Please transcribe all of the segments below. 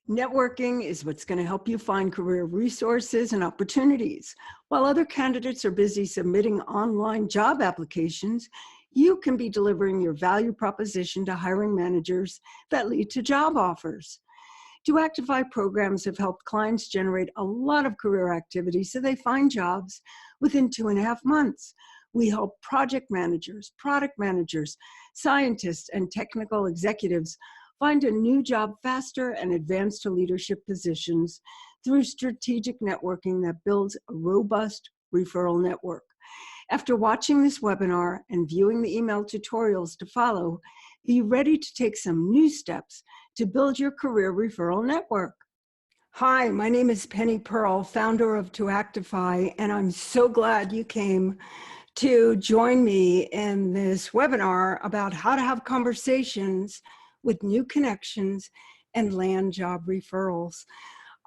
Networking is what's going to help you find career resources and opportunities. While other candidates are busy submitting online job applications, you can be delivering your value proposition to hiring managers that lead to job offers. Doactify programs have helped clients generate a lot of career activity so they find jobs within 2.5 months. We help project managers, product managers, scientists, and technical executives find a new job faster and advance to leadership positions through strategic networking that builds a robust referral network. After watching this webinar and viewing the email tutorials to follow, be ready to take some new steps to build your career referral network. Hi, my name is Penny Pearl, founder of Doactify, and I'm so glad you came to join me in this webinar about how to have conversations with new connections and land job referrals.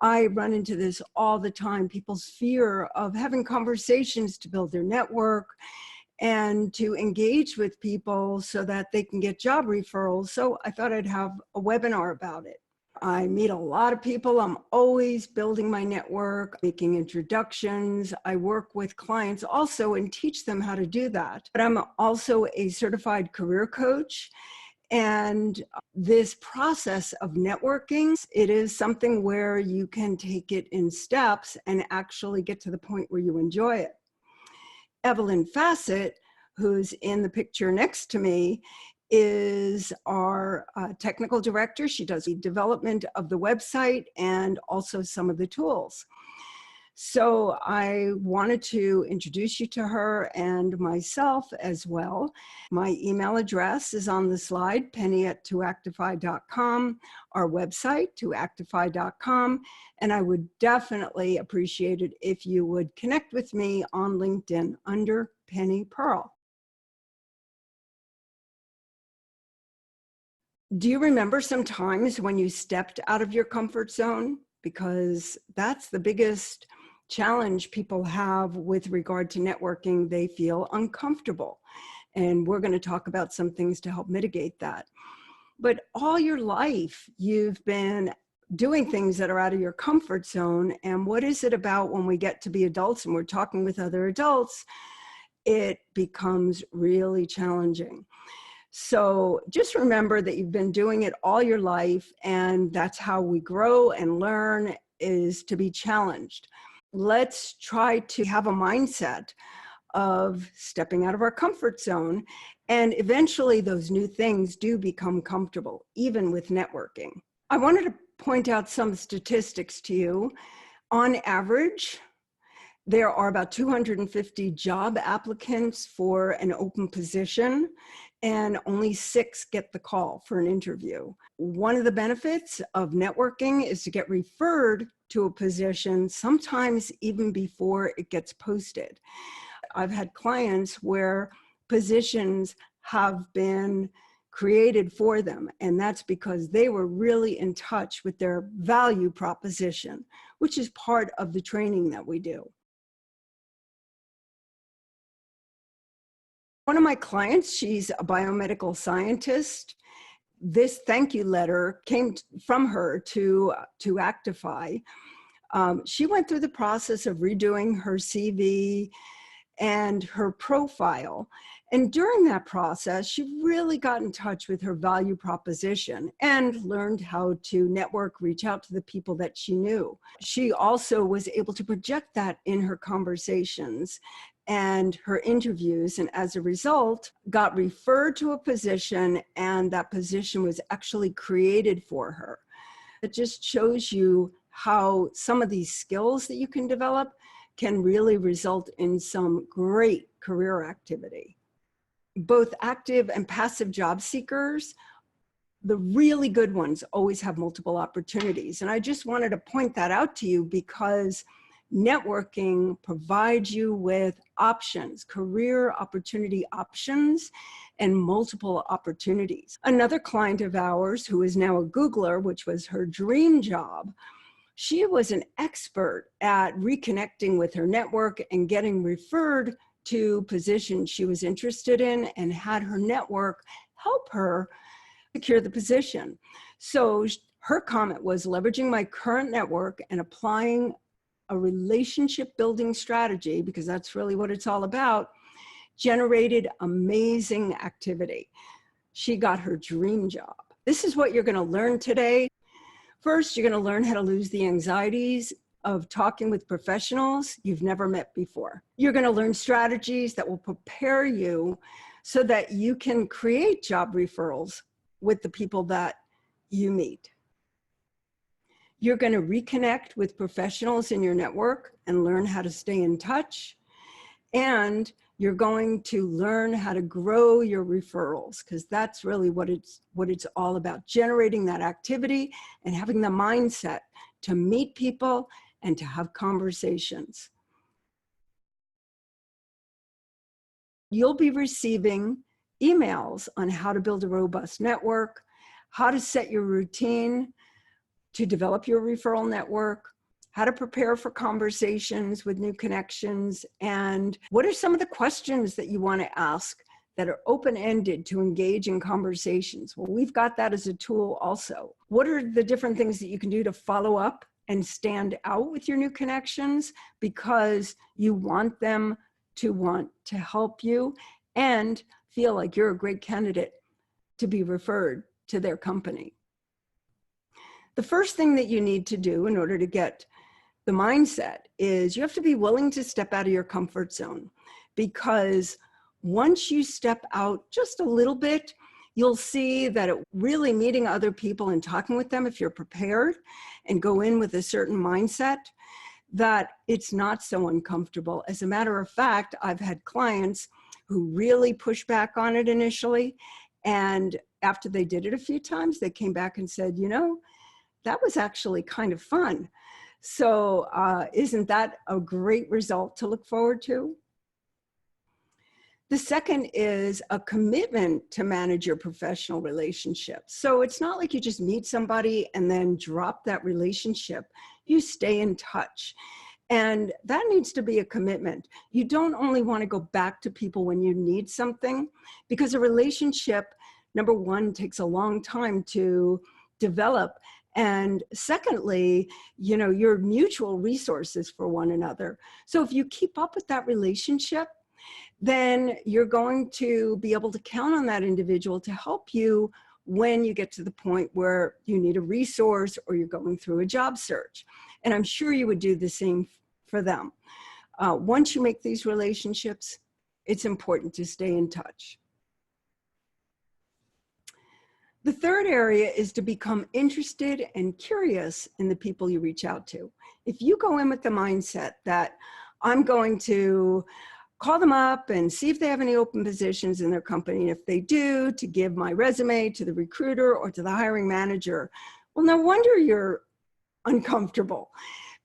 I run into this all the time, people's fear of having conversations to build their network and to engage with people so that they can get job referrals. So I thought I'd have a webinar about it. I meet a lot of people. I'm always building my network, making introductions. I work with clients also and teach them how to do that. But I'm also a certified career coach. And this process of networking, it is something where you can take it in steps and actually get to the point where you enjoy it. Evelyn Fassett, who's in the picture next to me, is our technical director. She does the development of the website and also some of the tools. So I wanted to introduce you to her and myself as well. My email address is on the slide, penny@doactify.com, our website, doactify.com, and I would definitely appreciate it if you would connect with me on LinkedIn under Penny Pearl. Do you remember some times when you stepped out of your comfort zone? Because that's the biggest challenge people have with regard to networking. They feel uncomfortable. And we're going to talk about some things to help mitigate that. But all your life, you've been doing things that are out of your comfort zone. And what is it about when we get to be adults and we're talking with other adults, it becomes really challenging. So just remember that you've been doing it all your life, and that's how we grow and learn, is to be challenged. Let's try to have a mindset of stepping out of our comfort zone, and eventually those new things do become comfortable, even with networking. I wanted to point out some statistics to you. On average, there are about 250 job applicants for an open position, and only 6 get the call for an interview. One of the benefits of networking is to get referred to a position, sometimes even before it gets posted. I've had clients where positions have been created for them, and that's because they were really in touch with their value proposition, which is part of the training that we do. One of my clients, she's a biomedical scientist. This thank you letter came from her to Actify. She went through the process of redoing her CV and her profile. And during that process, she really got in touch with her value proposition and learned how to network, reach out to the people that she knew. She also was able to project that in her conversations and her interviews, and as a result, got referred to a position, and that position was actually created for her. It just shows you how some of these skills that you can develop can really result in some great career activity. Both active and passive job seekers, the really good ones, always have multiple opportunities. And I just wanted to point that out to you because networking provides you with options, career opportunity options, and multiple opportunities. Another client of ours who is now a Googler, which was her dream job, she was an expert at reconnecting with her network and getting referred to positions she was interested in, and had her network help her secure the position. So her comment was, leveraging my current network and applying a relationship building strategy, because that's really what it's all about, generated amazing activity. She got her dream job. This is what you're going to learn today. First, you're going to learn how to lose the anxieties of talking with professionals you've never met before. You're going to learn strategies that will prepare you so that you can create job referrals with the people that you meet. You're going to reconnect with professionals in your network and learn how to stay in touch. And you're going to learn how to grow your referrals, because that's really what it's all about, generating that activity and having the mindset to meet people and to have conversations. You'll be receiving emails on how to build a robust network, how to set your routine to develop your referral network, how to prepare for conversations with new connections, and what are some of the questions that you want to ask that are open-ended to engage in conversations. Well, we've got that as a tool also. What are the different things that you can do to follow up and stand out with your new connections, because you want them to want to help you and feel like you're a great candidate to be referred to their company. The first thing that you need to do in order to get the mindset is you have to be willing to step out of your comfort zone, because once you step out just a little bit, you'll see that really meeting other people and talking with them, if you're prepared and go in with a certain mindset, that it's not so uncomfortable. As a matter of fact, I've had clients who really pushed back on it initially, and after they did it a few times, they came back and said, you know, that was actually kind of fun. So isn't that a great result to look forward to? The second is a commitment to manage your professional relationships. So it's not like you just meet somebody and then drop that relationship. You stay in touch. And that needs to be a commitment. You don't only want to go back to people when you need something, because a relationship, number one, takes a long time to develop. And secondly, you know, you're mutual resources for one another. So if you keep up with that relationship, then you're going to be able to count on that individual to help you when you get to the point where you need a resource or you're going through a job search. And I'm sure you would do the same for them. Once you make these relationships, it's important to stay in touch. The third area is to become interested and curious in the people you reach out to. If you go in with the mindset that I'm going to call them up and see if they have any open positions in their company, and if they do, to give my resume to the recruiter or to the hiring manager, well, no wonder you're uncomfortable,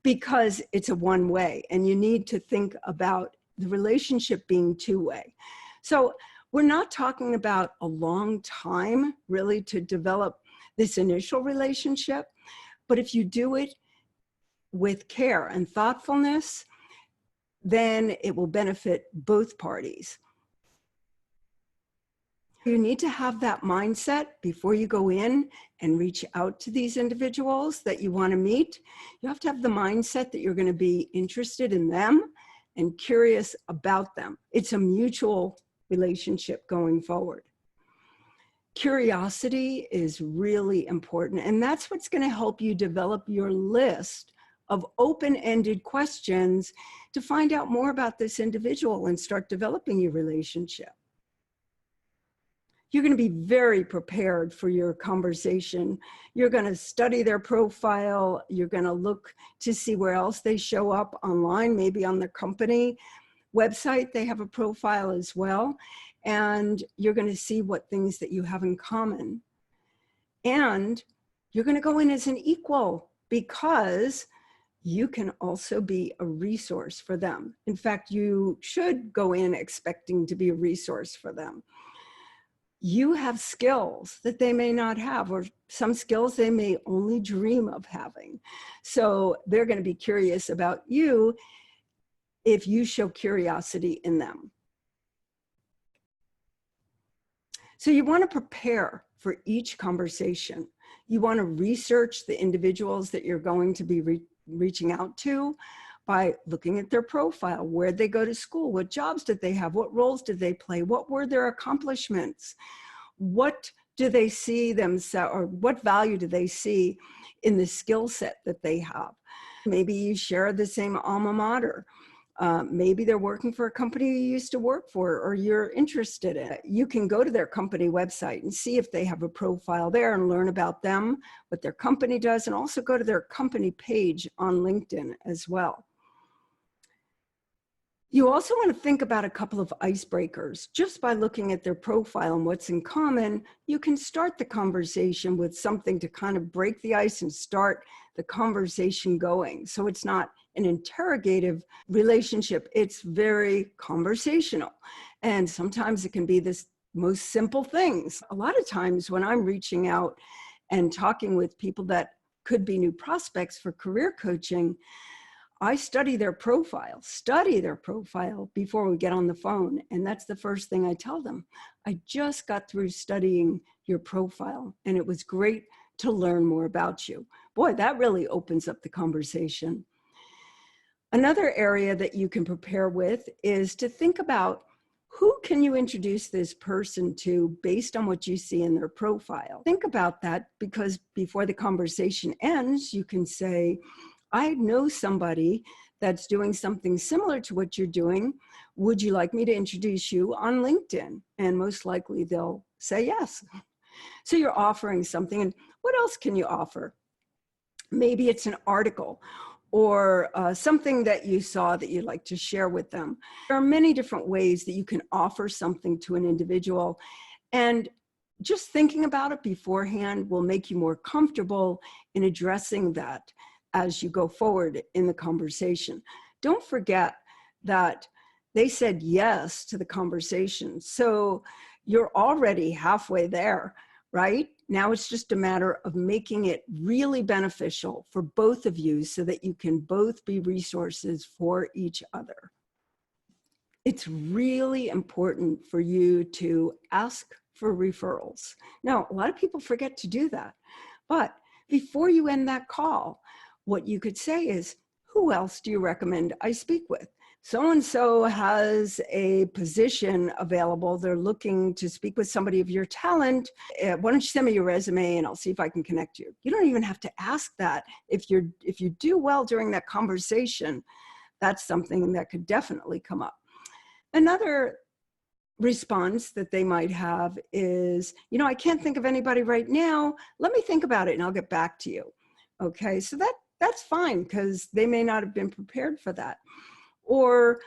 because it's a one-way, and you need to think about the relationship being two-way. So we're not talking about a long time, really, to develop this initial relationship. But if you do it with care and thoughtfulness, then it will benefit both parties. You need to have that mindset before you go in and reach out to these individuals that you want to meet. You have to have the mindset that you're going to be interested in them and curious about them. It's a mutual relationship going forward. Curiosity is really important, and that's what's going to help you develop your list of open-ended questions to find out more about this individual and start developing your relationship. You're going to be very prepared for your conversation. You're going to study their profile. You're going to look to see where else they show up online, maybe on their company website. They have a profile as well. And you're going to see what things that you have in common. And you're going to go in as an equal, because you can also be a resource for them. In fact, you should go in expecting to be a resource for them. You have skills that they may not have, or some skills they may only dream of having. So they're going to be curious about you if you show curiosity in them. So you want to prepare for each conversation. You want to research the individuals that you're going to be reaching out to by looking at their profile. Where'd they go to school? What jobs did they have? What roles did they play? What were their accomplishments? What do they see themselves, or what value do they see in the skill set that they have? Maybe you share the same alma mater. Maybe they're working for a company you used to work for or you're interested in. You can go to their company website and see if they have a profile there and learn about them, what their company does, and also go to their company page on LinkedIn as well. You also want to think about a couple of icebreakers. Just by looking at their profile and what's in common, you can start the conversation with something to kind of break the ice and start the conversation going. So it's not an interrogative relationship, it's very conversational. And sometimes it can be this most simple things. A lot of times when I'm reaching out and talking with people that could be new prospects for career coaching, I study their profile before we get on the phone. And that's the first thing I tell them. I just got through studying your profile and it was great to learn more about you. Boy, that really opens up the conversation. Another area that you can prepare with is to think about who can you introduce this person to based on what you see in their profile. Think about that, because before the conversation ends, you can say, I know somebody that's doing something similar to what you're doing. Would you like me to introduce you on LinkedIn? And most likely they'll say yes. So you're offering something. And what else can you offer? Maybe it's an article or something that you saw that you'd like to share with them. There are many different ways that you can offer something to an individual. And just thinking about it beforehand will make you more comfortable in addressing that as you go forward in the conversation. Don't forget that they said yes to the conversation. So you're already halfway there, right? Now it's just a matter of making it really beneficial for both of you so that you can both be resources for each other. It's really important for you to ask for referrals. Now, a lot of people forget to do that, but before you end that call, what you could say is, who else do you recommend I speak with? So-and-so has a position available. They're looking to speak with somebody of your talent. Why don't you send me your resume and I'll see if I can connect you. You don't even have to ask that. If you do well during that conversation, that's something that could definitely come up. Another response that they might have is, I can't think of anybody right now. Let me think about it and I'll get back to you. Okay, so that's fine, because they may not have been prepared for that. Or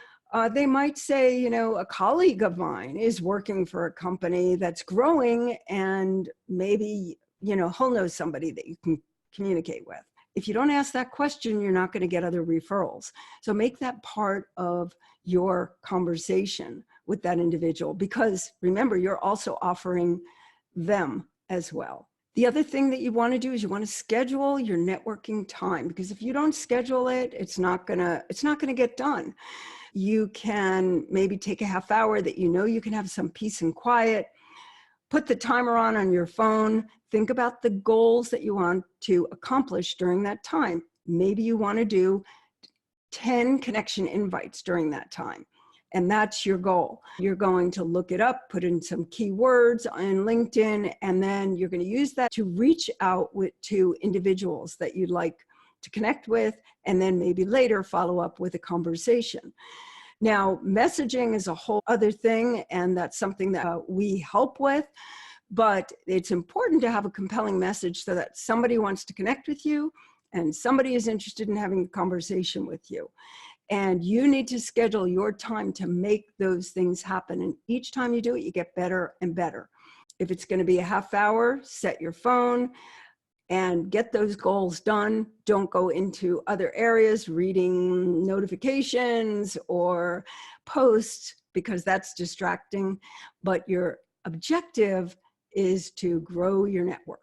they might say, a colleague of mine is working for a company that's growing and maybe, he'll know somebody that you can communicate with. If you don't ask that question, you're not going to get other referrals. So make that part of your conversation with that individual, because remember, you're also offering them as well. The other thing that you want to do is you want to schedule your networking time, because if you don't schedule it, it's not gonna get done. You can maybe take a half hour that you can have some peace and quiet, put the timer on your phone, think about the goals that you want to accomplish during that time. Maybe you want to do 10 connection invites during that time. And that's your goal. You're going to look it up, put in some keywords on LinkedIn, and then you're going to use that to reach out to individuals that you'd like to connect with, and then maybe later follow up with a conversation. Now, messaging is a whole other thing, and that's something that we help with, but it's important to have a compelling message so that somebody wants to connect with you and somebody is interested in having a conversation with you. And you need to schedule your time to make those things happen. And each time you do it, you get better and better. If it's going to be a half hour, set your phone and get those goals done. Don't go into other areas, reading notifications or posts, because that's distracting. But your objective is to grow your network.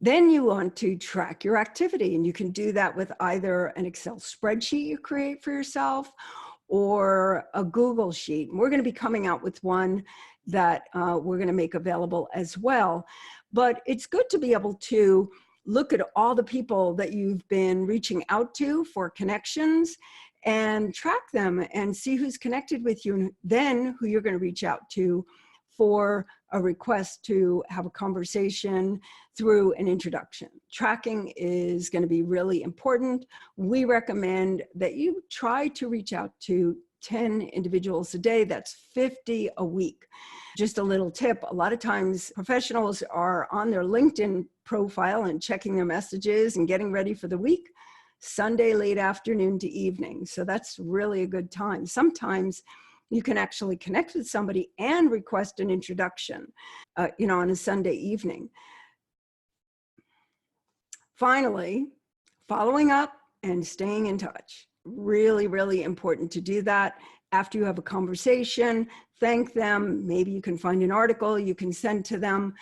Then you want to track your activity, and you can do that with either an Excel spreadsheet you create for yourself or a Google sheet. We're going to be coming out with one that we're going to make available as well. But it's good to be able to look at all the people that you've been reaching out to for connections and track them and see who's connected with you, and then who you're going to reach out to for a request to have a conversation through an introduction. Tracking is going to be really important. We recommend that you try to reach out to 10 individuals a day. That's 50 a week. Just a little tip, a lot of times professionals are on their LinkedIn profile and checking their messages and getting ready for the week, Sunday late afternoon to evening. So that's really a good time. Sometimes you can actually connect with somebody and request an introduction, on a Sunday evening. Finally, following up and staying in touch. Really, really important to do that. After you have a conversation, thank them. Maybe you can find an article you can send to them.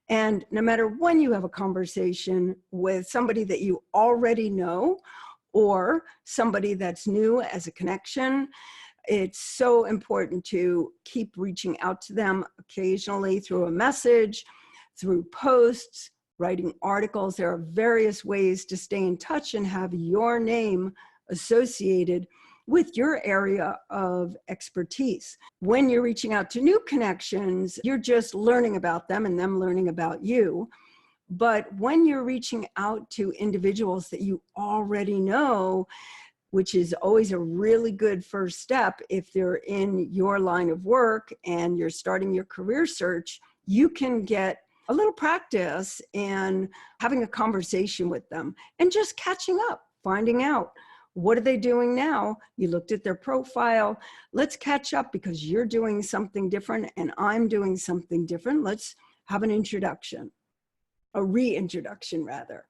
And no matter when you have a conversation with somebody that you already know or somebody that's new as a connection, it's so important to keep reaching out to them occasionally through a message, through posts, writing articles. There are various ways to stay in touch and have your name associated with your area of expertise. When you're reaching out to new connections, you're just learning about them and them learning about you. But when you're reaching out to individuals that you already know, which is always a really good first step if they're in your line of work and you're starting your career search, you can get a little practice in having a conversation with them and just catching up, finding out what are they doing now. You looked at their profile. Let's catch up because you're doing something different and I'm doing something different. Let's have an introduction, a reintroduction rather.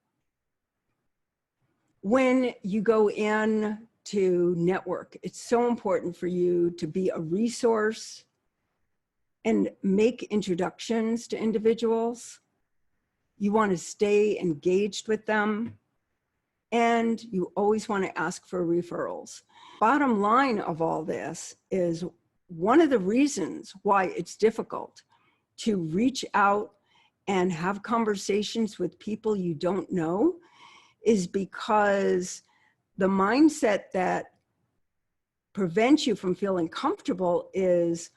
When you go in to network, it's so important for you to be a resource and make introductions to individuals. You want to stay engaged with them, and you always want to ask for referrals. Bottom line of all this is one of the reasons why it's difficult to reach out and have conversations with people you don't know is because the mindset that prevents you from feeling comfortable is,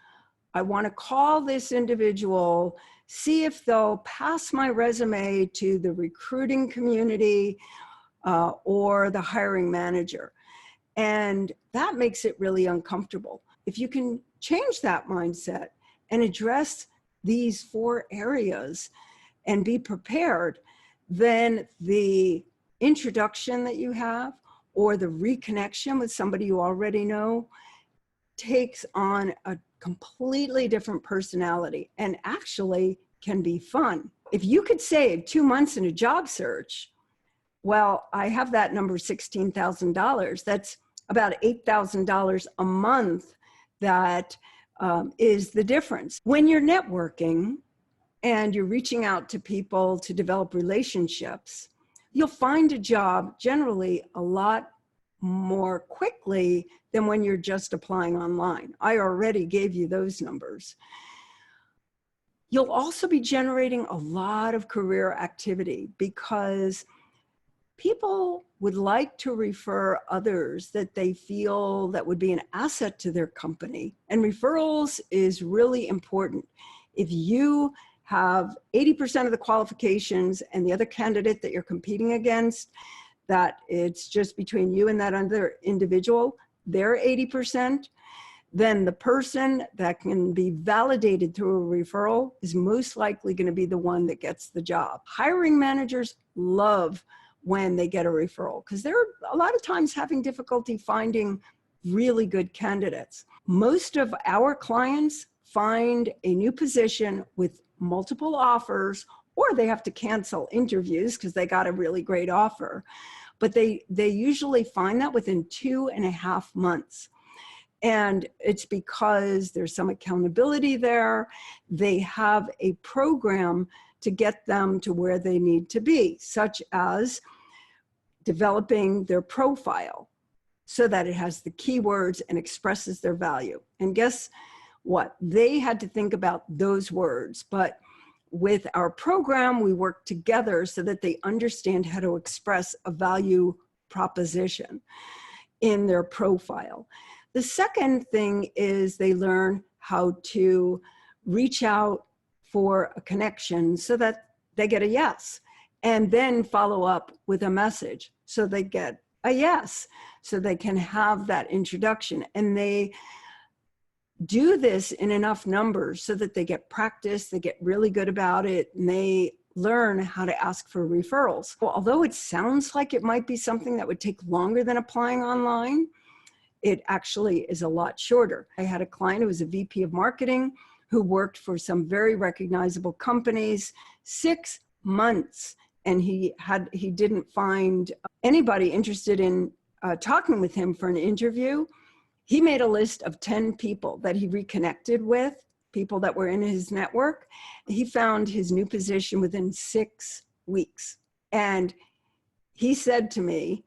I want to call this individual, see if they'll pass my resume to the recruiting community or the hiring manager. And that makes it really uncomfortable. If you can change that mindset and address these 4 areas and be prepared, then the introduction that you have or the reconnection with somebody you already know takes on a completely different personality and actually can be fun. If you could save 2 months in a job search, well, I have that number, $16,000. That's about $8,000 a month. That is the difference. When you're networking and you're reaching out to people to develop relationships, you'll find a job generally a lot more quickly than when you're just applying online. I already gave you those numbers. You'll also be generating a lot of career activity because people would like to refer others that they feel that would be an asset to their company. And referrals is really important. If you have 80% of the qualifications and the other candidate that you're competing against, that it's just between you and that other individual, they're 80%, then the person that can be validated through a referral is most likely going to be the one that gets the job. Hiring managers love when they get a referral because they're a lot of times having difficulty finding really good candidates. Most of our clients find a new position with multiple offers, or they have to cancel interviews because they got a really great offer. But they usually find that within 2.5 months. And it's because there's some accountability there. They have a program to get them to where they need to be, such as developing their profile so that it has the keywords and expresses their value. And guess what. They had to think about those words. But with our program, we work together so that they understand how to express a value proposition in their profile. The second thing is they learn how to reach out for a connection so that they get a yes, and then follow up with a message so they get a yes, so they can have that introduction. And they do this in enough numbers so that they get practice, they get really good about it, and they learn how to ask for referrals. Well, although it sounds like it might be something that would take longer than applying online, it actually is a lot shorter. I had a client who was a VP of marketing who worked for some very recognizable companies, 6 months, and he didn't find anybody interested in talking with him for an interview. He made a list of 10 people that he reconnected with, people that were in his network. He found his new position within 6 weeks. And he said to me,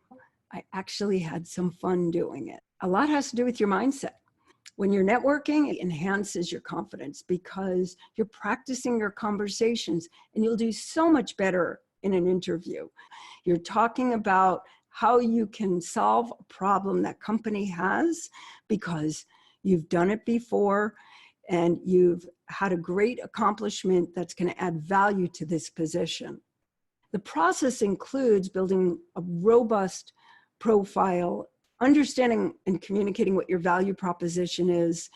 I actually had some fun doing it. A lot has to do with your mindset. When you're networking, it enhances your confidence because you're practicing your conversations, and you'll do so much better in an interview. You're talking about how you can solve a problem that company has because you've done it before and you've had a great accomplishment that's going to add value to this position. The process includes building a robust profile, understanding and communicating what your value proposition is,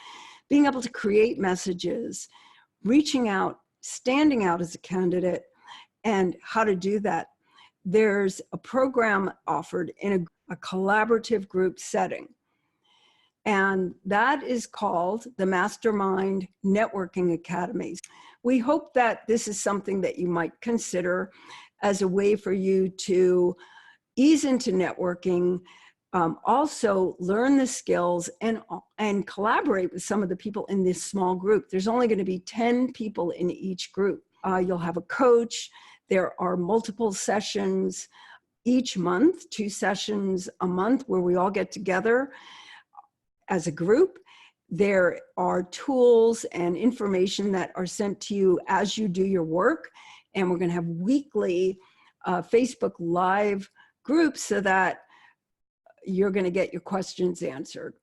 being able to create messages, reaching out, standing out as a candidate, and how to do that. There's a program offered in a collaborative group setting, and that is called the Mastermind Networking Academies. We hope that this is something that you might consider as a way for you to ease into networking, also learn the skills and collaborate with some of the people in this small group. There's only going to be 10 people in each group. You'll have a coach. There are multiple sessions each month, 2 sessions a month where we all get together as a group. There are tools and information that are sent to you as you do your work. And we're going to have weekly Facebook Live groups so that you're going to get your questions answered.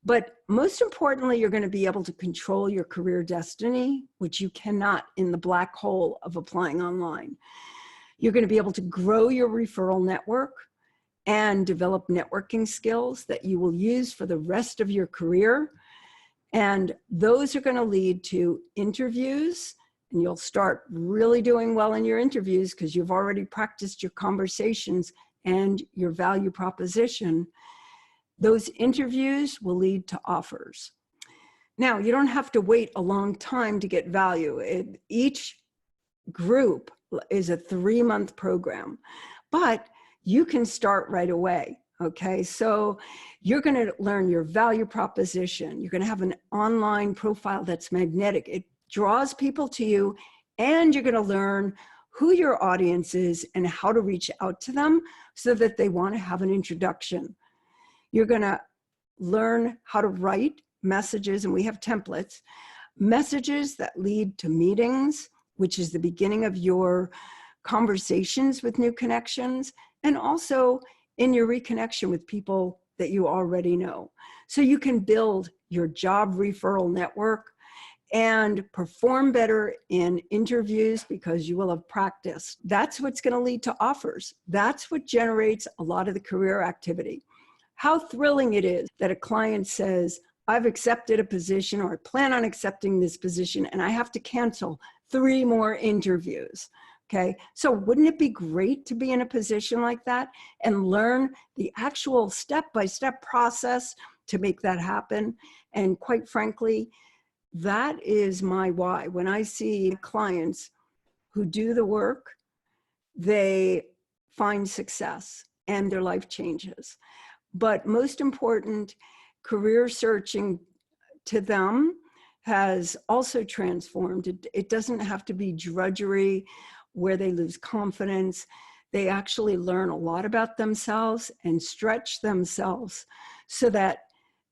But most importantly, you're going to be able to control your career destiny, which you cannot in the black hole of applying online. You're going to be able to grow your referral network and develop networking skills that you will use for the rest of your career. And those are going to lead to interviews, and you'll start really doing well in your interviews because you've already practiced your conversations and your value proposition. Those interviews will lead to offers. Now, you don't have to wait a long time to get value. Each group is a 3-month program, but you can start right away, okay? So you're gonna learn your value proposition. You're gonna have an online profile that's magnetic. It draws people to you, and you're gonna learn who your audience is and how to reach out to them so that they wanna have an introduction. You're gonna learn how to write messages, and we have templates, messages that lead to meetings, which is the beginning of your conversations with new connections, and also in your reconnection with people that you already know. So you can build your job referral network and perform better in interviews because you will have practiced. That's what's going to lead to offers. That's what generates a lot of the career activity. How thrilling it is that a client says, I've accepted a position, or I plan on accepting this position, and I have to cancel 3 more interviews. Okay, so wouldn't it be great to be in a position like that and learn the actual step-by-step process to make that happen? And quite frankly, that is my why. When I see clients who do the work, they find success and their life changes. But most important, career searching to them has also transformed. It doesn't have to be drudgery where they lose confidence. They actually learn a lot about themselves and stretch themselves so that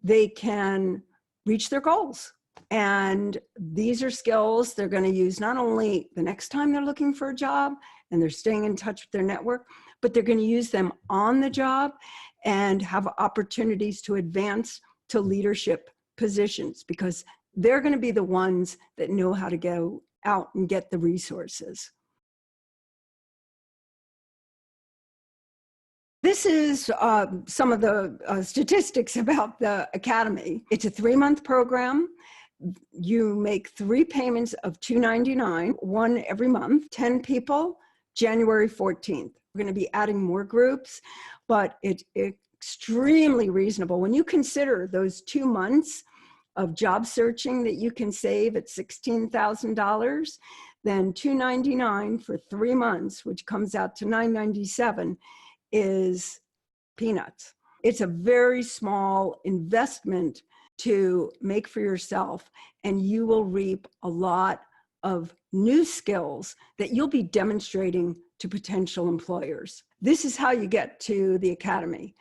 they can reach their goals. And these are skills they're going to use not only the next time they're looking for a job and they're staying in touch with their network, but they're going to use them on the job and have opportunities to advance to leadership positions, because they're going to be the ones that know how to go out and get the resources. This is some of the statistics about the Academy. It's a 3-month program. You make 3 payments of $299, one every month, 10 people, January 14th. We're going to be adding more groups, but it's extremely reasonable. When you consider those 2 months of job searching that you can save at $16,000, then $299 for 3 months, which comes out to $997, is peanuts. It's a very small investment to make for yourself, and you will reap a lot of new skills that you'll be demonstrating to potential employers. This is how you get to the Academy,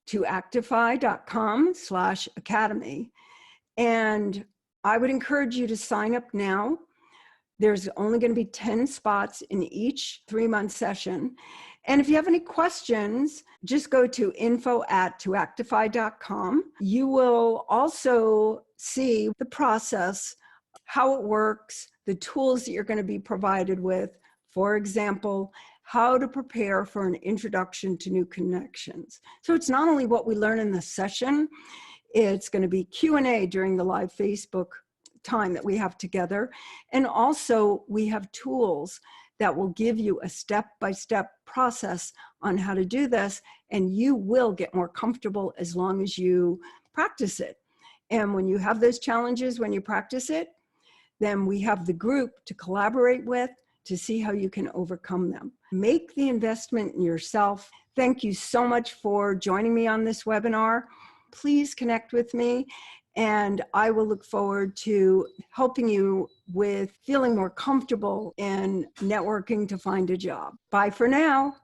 to actify.com/academy. And I would encourage you to sign up now. There's only going to be 10 spots in each 3-month session. And if you have any questions, just go to info@toactify.com. You will also see the process, how it works, the tools that you're going to be provided with. For example, how to prepare for an introduction to new connections. So it's not only what we learn in the session, it's going to be Q&A during the live Facebook time that we have together. And also we have tools that will give you a step-by-step process on how to do this, and you will get more comfortable as long as you practice it. And when you have those challenges, when you practice it, then we have the group to collaborate with to see how you can overcome them. Make the investment in yourself. Thank you so much for joining me on this webinar. Please connect with me, and I will look forward to helping you with feeling more comfortable in networking to find a job. Bye for now.